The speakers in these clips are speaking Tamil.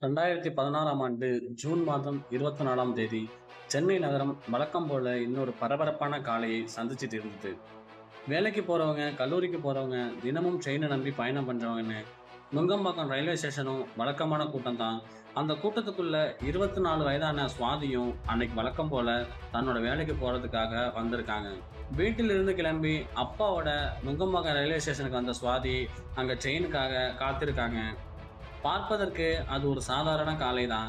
2016ஆம் ஆண்டு ஜூன் மாதம் 24ஆம் தேதி சென்னை நகரம் வழக்கம் போல இன்னொரு பரபரப்பான காலையை சந்திச்சிட்டு இருந்தது. வேலைக்கு போறவங்க, கல்லூரிக்கு போறவங்க, தினமும் ட்ரெயினை நம்பி பயணம் பண்றவங்கன்னு நுங்கம்பாக்கம் ரயில்வே ஸ்டேஷனும் வழக்கமான கூட்டம் தான். அந்த கூட்டத்துக்குள்ள 24 வயதான சுவாதியும் அன்னைக்கு வழக்கம் போல தன்னோட வேலைக்கு போறதுக்காக வந்திருக்காங்க. வீட்டிலிருந்து கிளம்பி அப்பாவோட நுங்கம்பாக்கம் ரயில்வே ஸ்டேஷனுக்கு வந்த சுவாதி அங்க ட்ரெயினுக்காக காத்திருக்காங்க. பார்ப்பதற்கு அது ஒரு சாதாரண காலை தான்.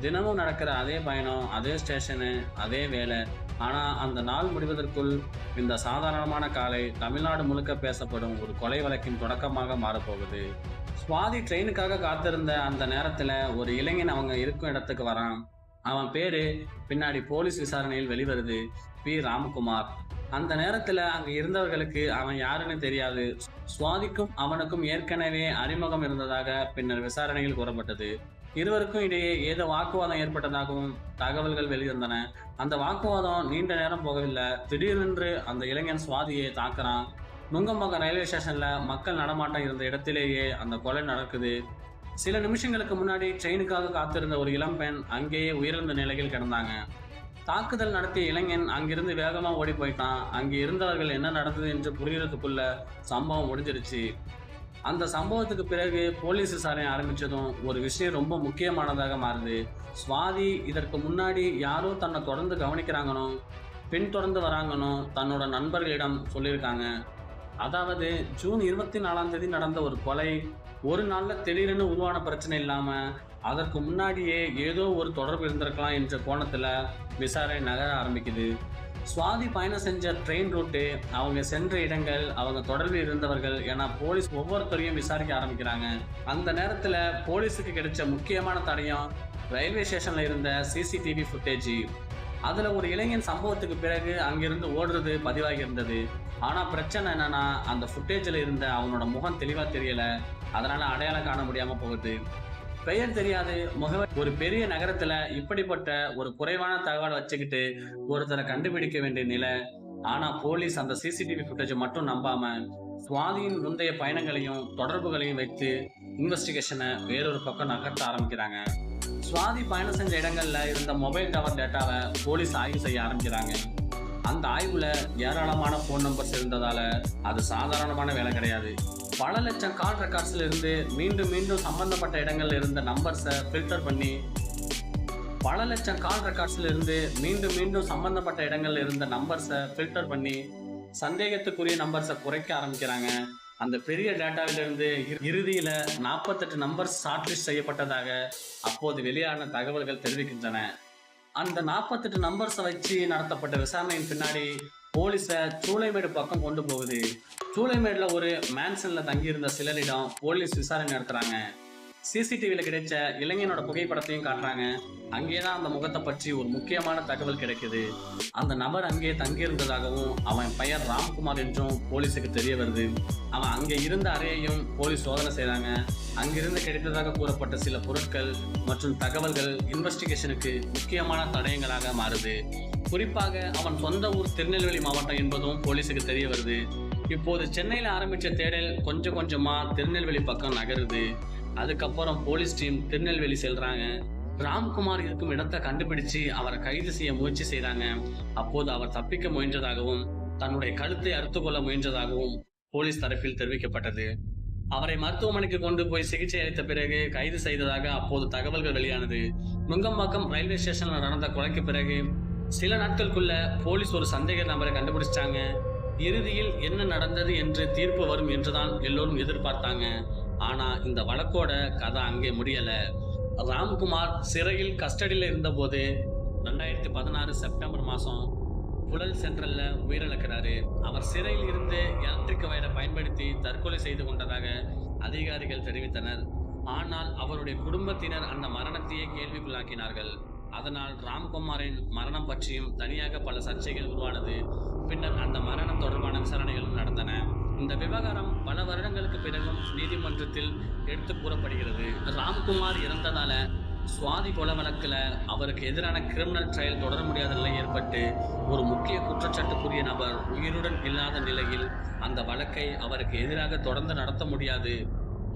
தினமும் நடக்கிற அதே பயணம், அதே ஸ்டேஷனு, அதே வேலை. ஆனா அந்த நாள் முடிவதற்குள் இந்த சாதாரணமான காலை தமிழ்நாடு முழுக்க பேசப்படும் ஒரு கொலை வழக்கின் தொடக்கமாக மாறப்போகுது. சுவாதி ட்ரெயினுக்காக காத்திருந்த அந்த நேரத்துல ஒரு இளைஞன் அவங்க இருக்கும் இடத்துக்கு வரான். அவன் பேரு பின்னாடி போலீஸ் விசாரணையில் வெளிவருது, பி ராமகுமார். அந்த நேரத்துல அங்க இருந்தவர்களுக்கு அவன் யாருன்னு தெரியாது. சுவாதிக்கும் அவனுக்கும் ஏற்கனவே அறிமுகம் இருந்ததாக பின்னர் விசாரணையில் கூறப்பட்டது. இருவருக்கும் இடையே ஏதோ வாக்குவாதம் ஏற்பட்டதாகவும் தகவல்கள் வெளிவந்தன. அந்த வாக்குவாதம் நீண்ட நேரம் போகவில்லை. திடீரென்று அந்த இளைஞன் சுவாதியை தாக்குறான். நுங்கம்பாக்கம் ரயில்வே ஸ்டேஷன்ல மக்கள் நடமாட்டம் இருந்த இடத்திலேயே அந்த கொலை நடக்குது. சில நிமிஷங்களுக்கு முன்னாடி ட்ரெயினுக்காக காத்திருந்த ஒரு இளம்பெண் அங்கேயே உயிரிழந்த நிலையில் கிடந்தாங்க. தாக்குதல் நடத்திய இளைஞன் அங்கிருந்து வேகமா ஓடி போயிட்டான். அங்கே இருந்தவர்கள் என்ன நடந்தது என்று புரியறதுக்குள்ள சம்பவம் முடிஞ்சிருச்சு. அந்த சம்பவத்துக்கு பிறகு போலீஸ் விசாரணை ஆரம்பிச்சதும் ஒரு விஷயம் ரொம்ப முக்கியமானதாக மாறுது. சுவாதி இதற்கு முன்னாடி யாரோ தன்னை தொடர்ந்து கவனிக்கிறாங்கனோ, பின்தொடர்ந்து வராங்கனோ தன்னோட நண்பர்களிடம் சொல்லியிருக்காங்க. அதாவது ஜூன் 24ஆம் தேதி நடந்த ஒரு கொலை ஒரு நாள்ல திடீரென உருவான பிரச்சனை இல்லாம அதற்கு முன்னாடியே ஏதோ ஒரு தொடர்பு இருந்திருக்கலாம் என்ற கோணத்துல விசாரணை நகர ஆரம்பிக்குது. சுவாதி பயணம் செஞ்ச ட்ரெயின் ரூட்டு, அவங்க சென்ற இடங்கள், அவங்க தொடர்பில் இருந்தவர்கள் என போலீஸ் ஒவ்வொருத்தரையும் விசாரிக்க ஆரம்பிக்கிறாங்க. அந்த நேரத்துல போலீஸுக்கு கிடைச்ச முக்கியமான தடயம் ரயில்வே ஸ்டேஷன்ல இருந்த சிசிடிவி ஃபுட்டேஜ். அதுல ஒரு இளைஞன் சம்பவத்துக்கு பிறகு அங்கிருந்து ஓடுறது பதிவாகி இருந்தது. ஆனா பிரச்சனை என்னன்னா, அந்த ஃபுட்டேஜ்ல இருந்த அவனோட முகம் தெளிவா தெரியல. அதனால அடையாளம் காண முடியாம போகுது. பெயர் தெரியாது முகவர். ஒரு பெரிய நகரத்துல இப்படிப்பட்ட ஒரு குறைவான தகவல் வச்சுக்கிட்டு ஒருத்தரை கண்டுபிடிக்க வேண்டிய நிலை. ஆனா போலீஸ் அந்த சிசிடிவி ஃபுட்டேஜ் மட்டும் நம்பாம சுவாதியின் முந்தைய பயணங்களையும் தொடர்புகளையும் வைத்து இன்வெஸ்டிகேஷனை வேறொரு பக்கம் நகர்த்த ஆரம்பிக்கிறாங்க. சுவாதி பயணம் செஞ்ச இடங்கள்ல இருந்த மொபைல் டவர் டேட்டாவை போலீஸ் ஆய்வு செய்ய ஆரம்பிக்கிறாங்க. அந்த ஆய்வுல ஏராளமான போன் நம்பர்ஸ் இருந்ததால அது சாதாரணமான வேலை கிடையாது. பல லட்சம் கால் ரெக்கார்ட்ஸ்ல இருந்து மீண்டும் மீண்டும் சம்பந்தப்பட்ட இடங்கள்ல இருந்த நம்பர்ஸை ஃபில்டர் பண்ணி சந்தேகத்துக்குரிய நம்பர்ஸை குறைக்க ஆரம்பிக்கிறாங்க. அந்த பெரிய டேட்டாவிலிருந்து இறுதியில 48 நம்பர்ஸ் ஷார்ட்லிஸ்ட் செய்யப்பட்டதாக அப்போது வெளியான தகவல்கள் தெரிவிக்கின்றன. அந்த 48 நம்பர்ஸை வச்சு நடத்தப்பட்ட விசாரணையின் பின்னாடி போலீஸ சூளைமேடு பக்கம் கொண்டு போகுது. சூளைமேடுல ஒரு மேன்சன்ல தங்கியிருந்த சிலரிடம் போலீஸ் விசாரணை நடத்துறாங்க. சிசிடிவில கிடைச்ச இளைஞனோட புகைப்படத்தையும் காட்டுறாங்க. அங்கேதான் அந்த முகத்தை பற்றி ஒரு முக்கியமான தகவல் கிடைக்குது. அந்த நபர் அங்கே தங்கியிருந்ததாகவும் அவன் பெயர் ராம்குமார் என்றும் போலீஸுக்கு தெரிய வருது. அவன் அங்கே இருந்த அறையையும் போலீஸ் சோதனை செய்றாங்க. அங்கிருந்து கிடைத்ததாக கூறப்பட்ட சில பொருட்கள் மற்றும் தகவல்கள் இன்வெஸ்டிகேஷனுக்கு முக்கியமான தடயங்களாக மாறுது. குறிப்பாக அவன் சொந்த ஊர் திருநெல்வேலி மாவட்டம் என்பதும் போலீஸுக்கு தெரிய வருது. இப்போது சென்னையில ஆரம்பிச்ச தேடல் கொஞ்சம் கொஞ்சமா திருநெல்வேலி பக்கம் நகருது. அதுக்கப்புறம் போலீஸ் டீம் திருநெல்வேலி செல்றாங்க. ராம்குமார் இருக்கும் இடத்தை கண்டுபிடிச்சு அவரை கைது செய்ய முயற்சி செய்றாங்க. அப்போது அவர் தப்பிக்க முயன்றதாகவும் தன்னுடைய கழுத்தை அறுத்து கொள்ள முயன்றதாகவும் போலீஸ் தரப்பில் தெரிவிக்கப்பட்டது. அவரை மருத்துவமனைக்கு கொண்டு போய் சிகிச்சை அளித்த பிறகு கைது செய்ததாக அப்போது தகவல்கள் வெளியானது. நுங்கம்பாக்கம் ரயில்வே ஸ்டேஷன்ல நடந்த கொலைக்கு பிறகு சில நாட்களுக்குள்ள போலீஸ் ஒரு சந்தேக நபரை கண்டுபிடிச்சிட்டாங்க. இறுதியில் என்ன நடந்தது என்று தீர்ப்பு வரும் என்றுதான் எல்லோரும் எதிர்பார்த்தாங்க. ஆனா இந்த வழக்கோட கதை அங்கே முடியல. ராம்குமார் சிறையில் கஸ்டடியில் இருந்த போது 2016 செப்டம்பர் மாசம் புழல் சென்ட்ரல்ல உயிரிழக்கிறாரு. அவர் சிறையில் இருந்து எலக்ட்ரிக் வயரை பயன்படுத்தி தற்கொலை செய்து கொண்டதாக அதிகாரிகள் தெரிவித்தனர். ஆனால் அவருடைய குடும்பத்தினர் அந்த மரணத்தையே கேள்விக்குள்ளாக்கினார்கள். அதனால் ராம்குமாரின் மரணம் பற்றியும் தனியாக பல சர்ச்சைகள் உருவானது. பின்னர் அந்த மரணம் தொடர்பான விசாரணைகளும் நடந்தன. இந்த விவகாரம் பல வருடங்களுக்கு பிறகும் நீதிமன்றத்தில் எடுத்து கூறப்படுகிறது. ராம்குமார் இறந்ததால சுவாதி கொலை வழக்குல அவருக்கு எதிரான கிரிமினல் ட்ரையல் தொடர முடியாத நிலை ஏற்பட்டு ஒரு முக்கிய குற்றச்சாட்டுக்குரிய நபர் உயிருடன் இல்லாத நிலையில் அந்த வழக்கை அவருக்கு எதிராக தொடர்ந்து நடத்த முடியாது.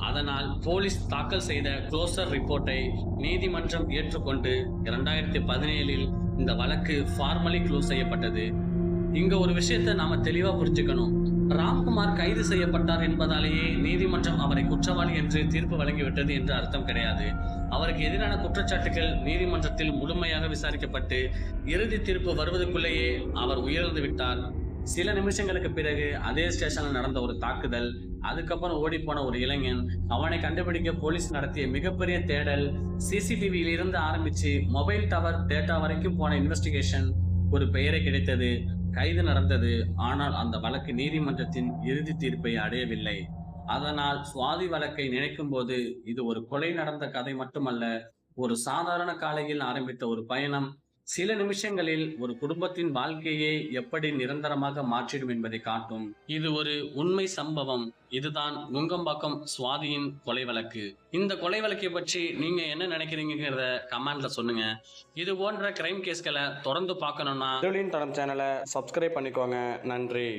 அதனால் போலீஸ் தாக்கல் செய்த க்ளோசர் ரிப்போர்ட்டை நீதிமன்றம் ஏற்றுக்கொண்டு 2017 இந்த வழக்கு ஃபார்மலி க்ளோஸ் செய்யப்பட்டது. இங்க ஒரு விஷயத்தை நாம தெளிவா புரிஞ்சுக்கணும். ராம்குமார் கைது செய்யப்பட்டார் என்பதாலேயே நீதிமன்றம் அவரை குற்றவாளி என்று தீர்ப்பு வழங்கிவிட்டது என்று அர்த்தம் கிடையாது. அவருக்கு எதிரான குற்றச்சாட்டுகள் நீதிமன்றத்தில் முழுமையாக விசாரிக்கப்பட்டு இறுதி தீர்ப்பு வருவதற்குள்ளேயே அவர் உயிரிழந்து விட்டார். சில நிமிஷங்களுக்கு பிறகு அதே ஸ்டேஷன்ல நடந்த ஒரு தாக்குதல், அதுக்கப்புறம் ஓடிப்போன ஒரு இளைஞன், அவனை கண்டுபிடிக்க போலீஸ் நடத்திய மிகப்பெரிய தேடல், சிசிடிவியில் இருந்து ஆரம்பிச்சு மொபைல் டவர் டேட்டா வரைக்கும் போன இன்வெஸ்டிகேஷன், ஒரு பெயரை கிடைத்தது, கைது நடந்தது. ஆனால் அந்த வழக்கு நீதிமன்றத்தின் இறுதி தீர்ப்பை அடையவில்லை. அதனால் சுவாதி வழக்கை நினைக்கும் போது இது ஒரு கொலை நடந்த கதை மட்டுமல்ல, ஒரு சாதாரண காலையில் ஆரம்பித்த ஒரு பயணம் சில நிமிஷங்களில் ஒரு குடும்பத்தின் வாழ்க்கையை எப்படி நிரந்தரமாக மாற்றிடும் என்பதை காட்டும். இது ஒரு உண்மை சம்பவம். இதுதான் நுங்கம்பாக்கம் சுவாதியின் கொலை வழக்கு. இந்த கொலை வழக்கை பற்றி நீங்க என்ன நினைக்கிறீங்கிறத கமெண்ட்ல சொல்லுங்க. இது போன்ற கிரைம் கேஸ்களை தொடர்ந்து பார்க்கணும்னா தடம் சேனலை சப்ஸ்கிரைப் பண்ணிக்கோங்க. நன்றி.